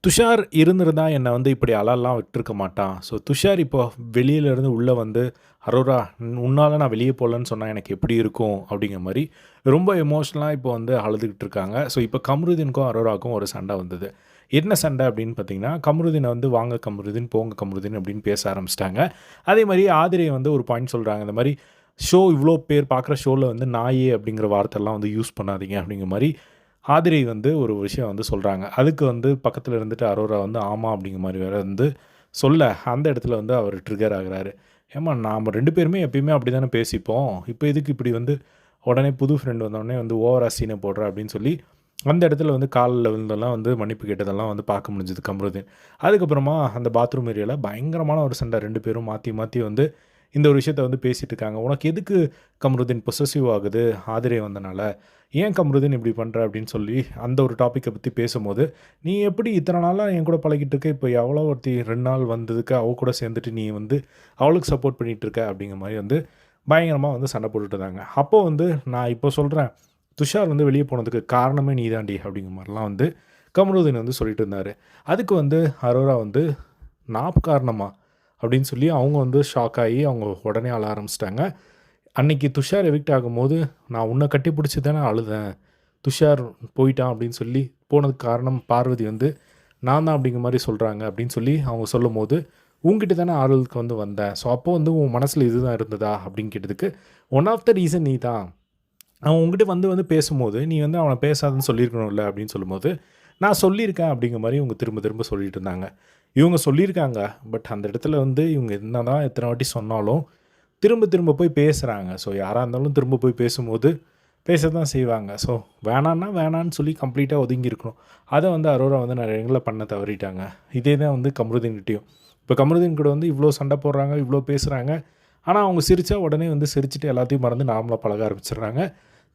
துஷார் இருந்திருந்தா என்ன வந்து இப்படி அழலாம் விட்டுருக்க மாட்டான். ஸோ துஷார் இப்போ வெளியிலேருந்து உள்ளே வந்து, "அரோரா உன்னால நான் வெளியே போகலன்னு சொன்னா எனக்கு எப்படி இருக்கும்?" அப்படிங்கிற மாரி ரொம்ப எமோஷ்னலா இப்போ வந்து அழுதுகிட்டு இருக்காங்க. ஸோ இப்போ கம்ருதீனுக்கும் அரோராவுக்கும் ஒரு சண்டை வந்தது. என்ன சண்டை அப்படின்னு பார்த்தீங்கன்னா, கம்ருதீன வந்து "வாங்க கம்ருதீன், போங்க கம்ருதீன்" அப்படின்னு பேச ஆரம்பிச்சுட்டாங்க. அதே மாரி ஆதிரை வந்து ஒரு பாயிண்ட் சொல்றாங்க. இந்த மாரி "ஷோ இவ்வளோ பேர் பார்க்குற ஷோல வந்து நாயே அப்படிங்கிற வார்த்தைலாம் வந்து யூஸ் பண்ணாதீங்க" அப்படிங்கிற மாரி ஆதிரை வந்து ஒரு விஷயம் வந்து சொல்கிறாங்க. அதுக்கு வந்து பக்கத்தில் இருந்துட்டு அரோரா வந்து ஆமா அப்படிங்கிற மாதிரி வேற வந்து சொல்ல, அந்த இடத்துல வந்து அவர் ட்ரிகர் ஆகுறாரு. ஏம்மா நாம 2 பேருமே எப்பயுமே அப்படி தானே பேசிப்போம். இப்போ எதுக்கு இப்படி வந்து உடனே புது ஃப்ரெண்ட் வந்தோடனே வந்து ஓவரா சீனை போடுற அப்படின்னு சொல்லி, அந்த இடத்துல வந்து காலில் விழுந்தெல்லாம் வந்து மன்னிப்பு கேட்டதெல்லாம் வந்து பார்க்க முடிஞ்சது கம்ருதீன். அதுக்கப்புறமா அந்த பாத்ரூம் ஏரியால பயங்கரமான ஒரு சண்டை 2 பேரும் மாற்றி மாற்றி வந்து இந்த ஒரு விஷயத்த வந்து பேசிட்டு இருக்காங்க. "உனக்கு எதுக்கு கம்ருதீன் பொசசிவ் ஆகுது ஆதிரை வந்தனால? ஏன் கம்ருதீன் இப்படி பண்ற?" அப்படின்னு சொல்லி அந்த ஒரு டாப்பிக்க பத்தி பேசும்போது, "நீ எப்படி இத்தன நாளா என் கூட பழகிட்டு இருக்க. இப்போ எவளோ ஒருத்தி 2 நாள் வந்ததுக்கு அவ கூட சேர்ந்துட்டு நீ வந்து அவளுக்கு சப்போர்ட் பண்ணிட்டு இருக்க." அப்படிங்கிற மாரி வந்து பயங்கரமா வந்து சண்டை போட்டுட்டு இருந்தாங்க. அப்போ வந்து நான் இப்போ சொல்றேன், "துஷார் வந்து வெளிய போனதுக்கு காரணமே நீ தான்டி." அப்படிங்கிற மாரிலாம் வந்து கம்ருதீன் வந்து சொல்லிட்டு இருந்தாரு. அதுக்கு வந்து அரோரா வந்து, "நான் காரணமா?" அப்படின்னு சொல்லி அவங்க வந்து ஷாக் ஆகி அவங்க உடனே அழ ஆரம்பிச்சிட்டாங்க. அன்னைக்கு துஷார் எவிக்ட் ஆகும்போது, "நான் உன்ன கட்டிப்பிடிச்சு தானே அழுதேன். துஷார் போயிட்டான்." அப்படின்னு சொல்லி போனதுக்கு காரணம் பார்வதி வந்து, "நான் தான்." அப்படிங்கிற மாரி சொல்றாங்க அப்படின்னு சொல்லி அவங்க சொல்லும்போது, "உன்கிட்ட தானே ஆறுதலுக்கு வந்து வந்தேன். ஸோ அப்போ வந்து உன் மனசுல இதுதான் இருந்ததா?" அப்படின்னு கேட்டதுக்கு, "ஒன் ஆஃப் த ரீசன் நீ தான். அவன் உன்கிட்ட வந்து வந்து பேசும்போது, நீ வந்து அவன பேசாதன்னு சொல்லியிருக்கணும்ல." அப்படின்னு சொல்லும்போது, "நான் சொல்லியிருக்கேன்." அப்படிங்கிற மாரி இவங்க திரும்ப திரும்ப சொல்லிட்டு இருந்தாங்க. இவங்க சொல்லியிருக்காங்க. பட் அந்த இடத்துல வந்து இவங்க என்னதான் எத்தன வாட்டி சொன்னாலும், திரும்ப திரும்ப போய் பேசுறாங்க. ஸோ யாரா இருந்தாலும் திரும்ப போய் பேசும்போது, பேச தான் செய்வாங்க. ஸோ வேணான்னா வேணான்னு சொல்லி கம்ப்ளீட்டா ஒதுங்கி இருக்கணும். அத வந்து அரோரா வந்து நெறைய இடங்கள்ல பண்ண தவறிட்டாங்க. இதே தான் வந்து கம்ருதீன்கிட்டயும். இப்போ கம்ருதீன் கூட வந்து இவ்ளோ சண்டை போடுறாங்க, இவ்ளோ பேசுறாங்க. ஆனா அவங்க சிரிச்சா உடனே வந்து சிரிச்சுட்டு எல்லாத்தையும் மறந்து நார்மலா பழக ஆரம்பிச்சுடுறாங்க.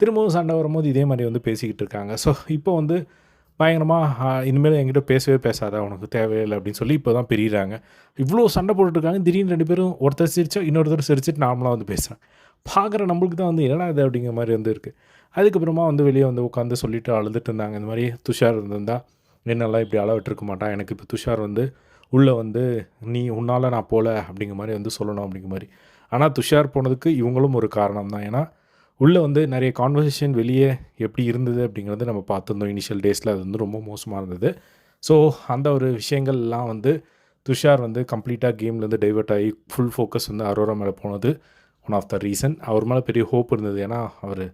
திரும்பவும் சண்டை வரும்போது இதே மாரி வந்து பேசிக்கிட்டு இருக்காங்க. ஸோ இப்போ வந்து பயங்கரமா இனிமேல் என்கிட்ட பேசவே பேசாத, உனக்கு தேவையே இல்ல அப்படின்னு சொல்லி இப்போ தான் பிரியிறாங்க. இவ்ளோ சண்டை போட்டுட்டு இருக்காங்க. திடீர்னு 2 பேரும் ஒருத்தர் சிரிச்சா, இன்னொருத்தர் சிரிச்சுட்டு நார்மலா வந்து பேசுறாங்க. பார்க்குற நம்மளுக்கு தான் வந்து என்னடா இது அப்படிங்கிற மாரி வந்து இருக்கு. அதுக்கப்புறமா வந்து வெளிய வந்து உட்காந்து சொல்லிட்டு அழுதுட்டு இருந்தாங்க. இந்த மாரி துஷார் இருந்திருந்தா என்னெல்லாம் இப்படி அழ விட்டுருக்க மாட்டான். எனக்கு இப்போ துஷார் வந்து உள்ள வந்து நீ உன்னால நான் போல அப்படிங்கிற மாரி வந்து சொல்லணும் அப்படிங்கிற மாரி. ஆனா துஷார் போனதுக்கு இவங்களும் ஒரு காரணம் தான். ஏன்னா உள்ள வந்து நெறைய கான்வர்சேஷன் வெளியே எப்படி இருந்தது அப்படிங்கிறத நம்ம பார்த்துருந்தோம். இனிஷியல் டேஸில அது வந்து ரொம்ப மோசமா இருந்தது. ஸோ அந்த ஒரு விஷயங்கள்லாம் வந்து துஷார் வந்து கம்ப்ளீட்டா கேம்லேருந்து டைவர்ட் ஆகி ஃபுல் ஃபோக்கஸ் வந்து அரோரா மேல போனது ஒன் ஆஃப் த ரீசன். அவர் மேல பெரிய ஹோப் இருந்தது. ஏன்னா, அவரு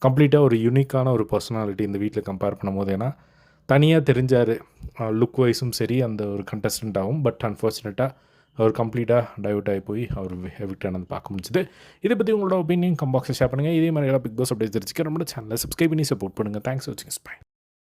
கம்ப்ளீட்டா ஒரு யூனிக்கான ஒரு பர்சனாலிட்டி இந்த வீட்ல கம்பேர் பண்ணும்போது. ஏன்னா, தனியா தெரிஞ்சாரு. லுக் வைஸும் சரி, அந்த ஒரு கண்டஸ்டன்ட்டாவும். பட் அன்ஃபார்ச்சுனேட்டா அவர் கம்ப்ளீட்டா டைவர்ட் ஆகி போய் அவர் எவிக்ட் ஆனது பார்க்க முடிஞ்சுது. இத பத்தி உங்களோட ஒப்பீனியன் பாக்ஸ்ல ஷேர் பண்ணுங்க. இதே மாரி எல்லாம் பிக் பாஸ் அப்டேட்ஸ் தெரிஞ்சுக்க நம்மளோட சேனலை சப்ஸ்கிரைப் பண்ணி சப்போர்ட் பண்ணுங்க. தேங்க்ஸ் ஃபார் வாட்சிங். பை.